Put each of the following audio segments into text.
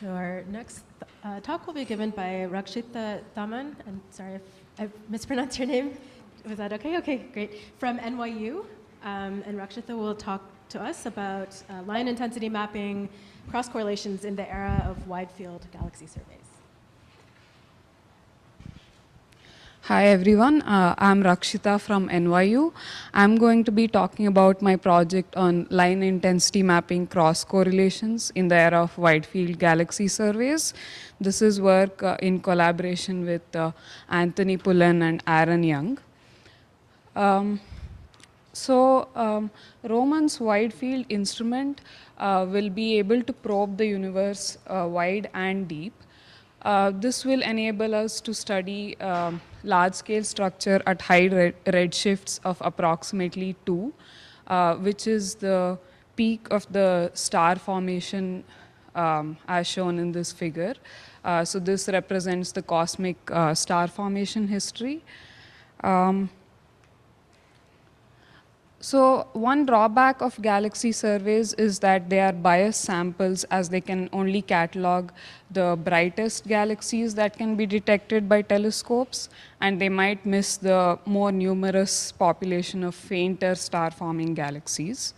So our next talk will be given by Rakshita Thaman, and sorry if I mispronounced your name. Was that okay? Okay, great. From NYU, and Rakshita will talk to us about line intensity mapping, cross correlations in the era of wide field galaxy surveys. Hi everyone, I'm Rakshita from NYU. I'm going to be talking about my project on line intensity mapping cross correlations in the era of wide field galaxy surveys. This is work in collaboration with Anthony Pullen and Aaron Young. Roman's wide field instrument will be able to probe the universe wide and deep. This will enable us to study large-scale structure at high redshifts of approximately 2, which is the peak of the star formation as shown in this figure. So this represents the cosmic star formation history. So one drawback of galaxy surveys is that they are biased samples, as they can only catalog the brightest galaxies that can be detected by telescopes, and they might miss the more numerous population of fainter star-forming galaxies.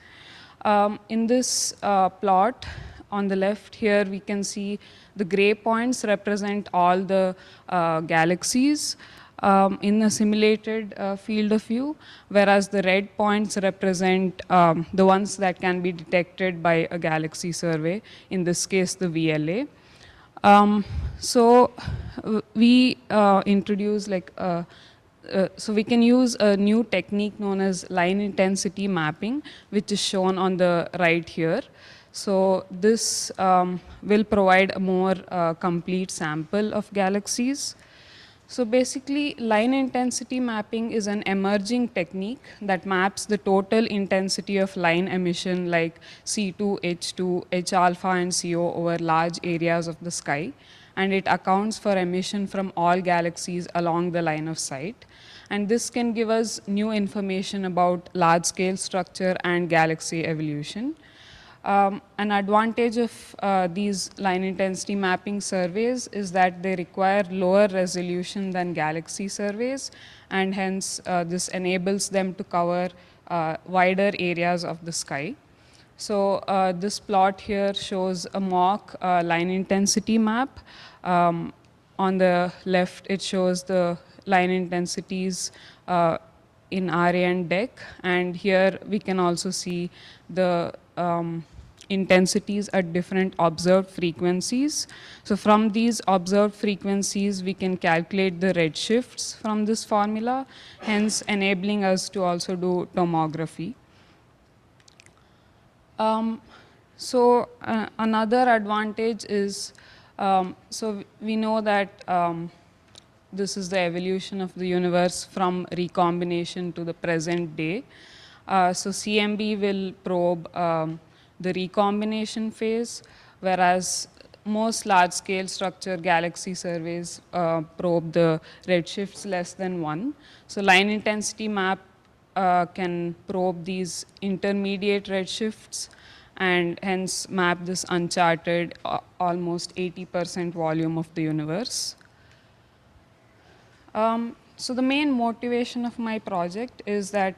In this plot on the left here, we can see the gray points represent all the galaxies in a simulated field of view, whereas the red points represent the ones that can be detected by a galaxy survey, in this case the VLA. We introduce so we can use a new technique known as line intensity mapping, which is shown on the right here. So this will provide a more complete sample of galaxies. So basically, line intensity mapping is an emerging technique that maps the total intensity of line emission like C2, H2, H alpha, and CO over large areas of the sky. And it accounts for emission from all galaxies along the line of sight. And this can give us new information about large-scale structure and galaxy evolution. An advantage of these line intensity mapping surveys is that they require lower resolution than galaxy surveys, and hence this enables them to cover wider areas of the sky. So this plot here shows a mock line intensity map. On the left, it shows the line intensities in RAN DEC, and here we can also see the intensities at different observed frequencies. So from these observed frequencies, we can calculate the redshifts from this formula, hence enabling us to also do tomography. Another advantage is, so we know that this is the evolution of the universe from recombination to the present day. So CMB will probe the recombination phase, whereas most large-scale structure galaxy surveys probe the redshifts less than 1. So line intensity map can probe these intermediate redshifts and hence map this uncharted almost 80% volume of the universe. So the main motivation of my project is that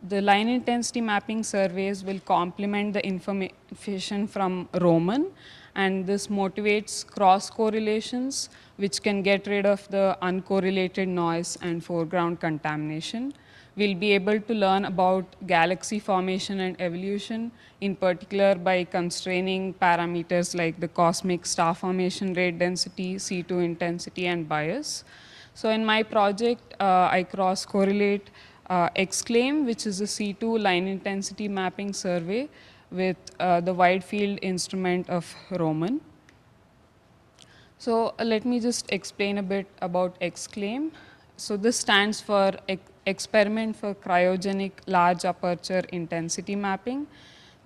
the line intensity mapping surveys will complement the information from Roman, and this motivates cross correlations, which can get rid of the uncorrelated noise and foreground contamination. We'll be able to learn about galaxy formation and evolution, in particular by constraining parameters like the cosmic star formation rate density, C2 intensity, and bias. So in my project, I cross correlate XClaim, which is a C2 line intensity mapping survey, with the wide field instrument of Roman. So let me just explain a bit about XClaim. So this stands for Experiment for Cryogenic Large Aperture Intensity Mapping.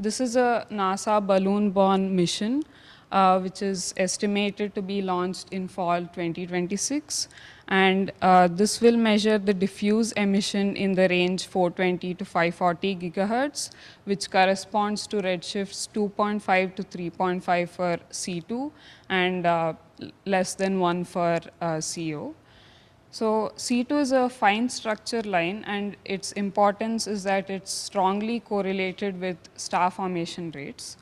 This is a NASA balloon-borne mission which is estimated to be launched in fall 2026. And this will measure the diffuse emission in the range 420 to 540 gigahertz, which corresponds to redshifts 2.5 to 3.5 for C2 and less than 1 for CO. So C2 is a fine structure line, and its importance is that it's strongly correlated with star formation rates.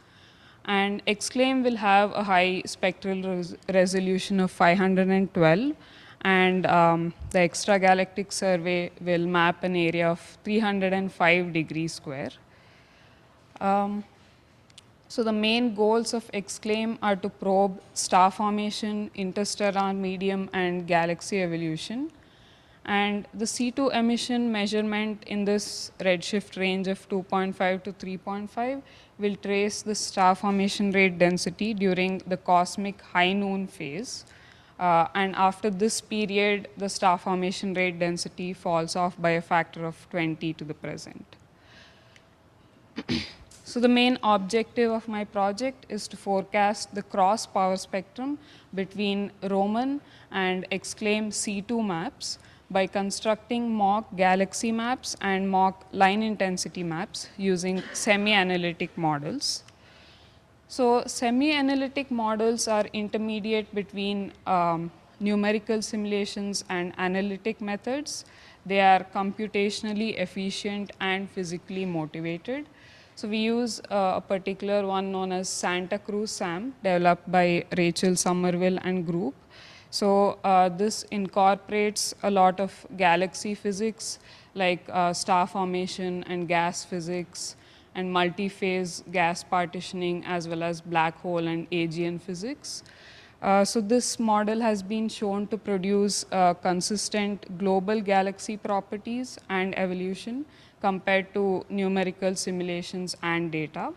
And Exclaim will have a high spectral resolution of 512, and the extragalactic survey will map an area of 305 degrees square. So the main goals of Exclaim are to probe star formation, interstellar medium, and galaxy evolution. And the C2 emission measurement in this redshift range of 2.5 to 3.5 will trace the star formation rate density during the cosmic high noon phase. And after this period, the star formation rate density falls off by a factor of 20 to the present. So the main objective of my project is to forecast the cross power spectrum between Roman and Exclaim C2 maps by constructing mock galaxy maps and mock line intensity maps using semi-analytic models. So semi-analytic models are intermediate between numerical simulations and analytic methods. They are computationally efficient and physically motivated. So we use a particular one known as Santa Cruz SAM, developed by Rachel Somerville and group. So this incorporates a lot of galaxy physics like star formation and gas physics and multi-phase gas partitioning, as well as black hole and AGN physics. So this model has been shown to produce consistent global galaxy properties and evolution compared to numerical simulations and data.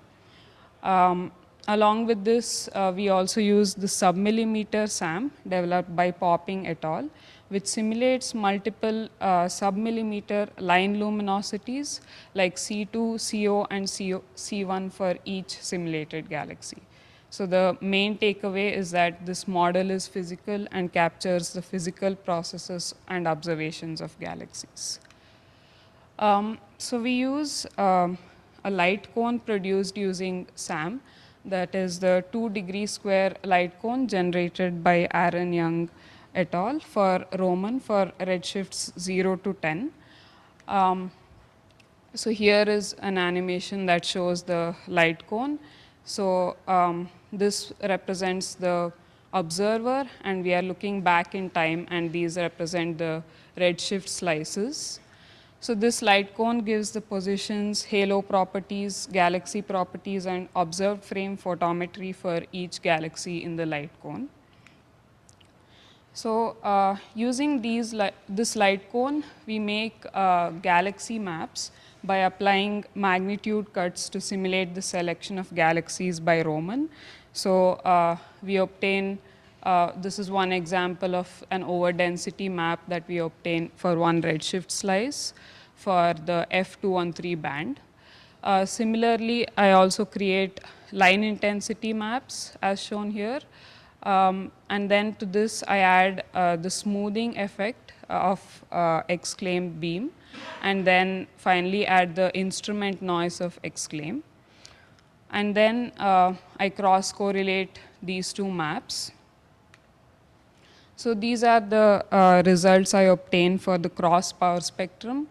Along with this, we also use the submillimeter SAM developed by Popping et al., which simulates multiple submillimeter line luminosities like C2, CO, and C1 for each simulated galaxy. So the main takeaway is that this model is physical and captures the physical processes and observations of galaxies. So we use a light cone produced using SAM, that is the 2 degree square light cone generated by Aaron Young et al. For Roman for redshifts 0 to 10. So here is an animation that shows the light cone. So this represents the observer, and we are looking back in time, and these represent the redshift slices. So this light cone gives the positions, halo properties, galaxy properties, and observed frame photometry for each galaxy in the light cone. So using this light cone, we make galaxy maps by applying magnitude cuts to simulate the selection of galaxies by Roman. So we obtain, this is one example of an overdensity map that we obtain for one redshift slice for the F213 band. Similarly, I also create line intensity maps as shown here. And then to this, I add the smoothing effect of Exclaim beam, and then finally add the instrument noise of Exclaim. And then I cross correlate these two maps. So these are the results I obtained for the cross power spectrum.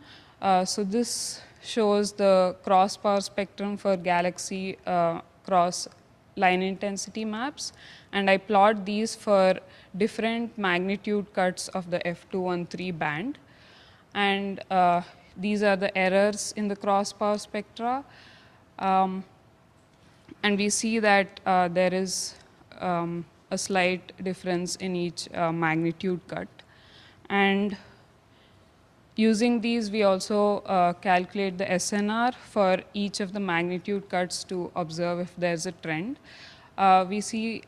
So this shows the cross power spectrum for galaxy cross line intensity maps, and I plot these for different magnitude cuts of the F213 band. And these are the errors in the cross power spectra. And we see that there is a slight difference in each magnitude cut. And using these, we also calculate the SNR for each of the magnitude cuts to observe if there's a trend. We see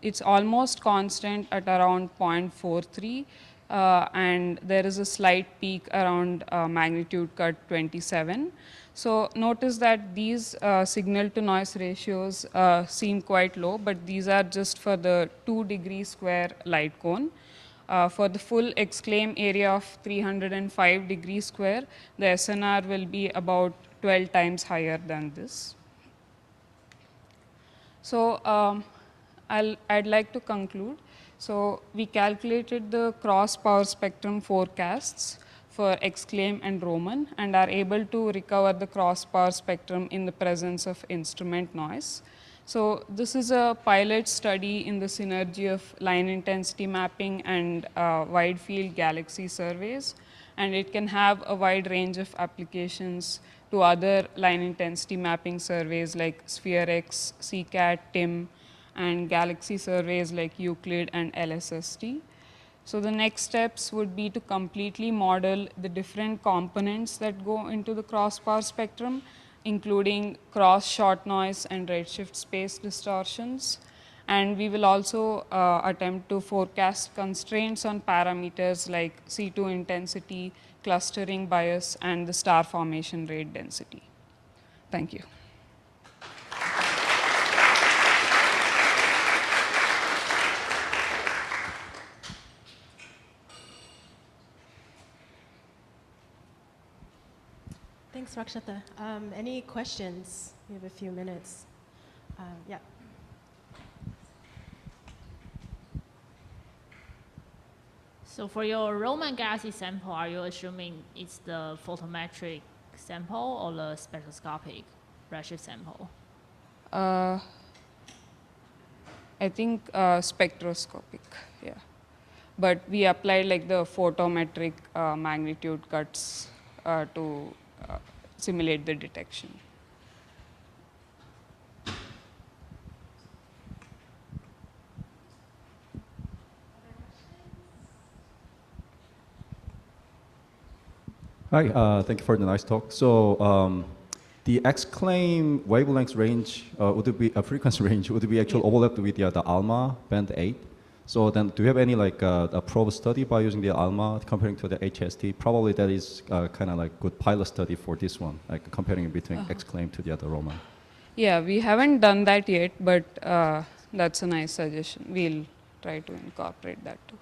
it's almost constant at around 0.43, and there is a slight peak around magnitude cut 27. So notice that these signal to noise ratios seem quite low, but these are just for the 2-degree square light cone. For the full exclaim area of 305 degrees square, the SNR will be about 12 times higher than this. So I'd like to conclude. So we calculated the cross power spectrum forecasts for exclaim and Roman and are able to recover the cross power spectrum in the presence of instrument noise. So this is a pilot study in the synergy of line intensity mapping and wide field galaxy surveys, and it can have a wide range of applications to other line intensity mapping surveys like SphereX, CCAT, TIM, and galaxy surveys like Euclid and LSST. So the next steps would be to completely model the different components that go into the cross power spectrum, including cross short noise and redshift space distortions. And we will also attempt to forecast constraints on parameters like C2 intensity, clustering bias, and the star formation rate density. Thank you. Thanks, Rakshitha. Any questions? We have a few minutes. Yeah. So for your Roman galaxy sample, are you assuming it's the photometric sample or the spectroscopic redshift sample? I think spectroscopic, yeah. But we applied like the photometric magnitude cuts to simulate the detection. Hi, thank you for the nice talk. So the exclaim wavelength range would it be a frequency range? Would it be actually overlapped with the ALMA band 8? So then, do you have any like a probe study by using the ALMA comparing to the HST? Probably that is kind of like good pilot study for this one, like comparing between exclaim to the other Roman. Yeah, we haven't done that yet, but that's a nice suggestion. We'll try to incorporate that too.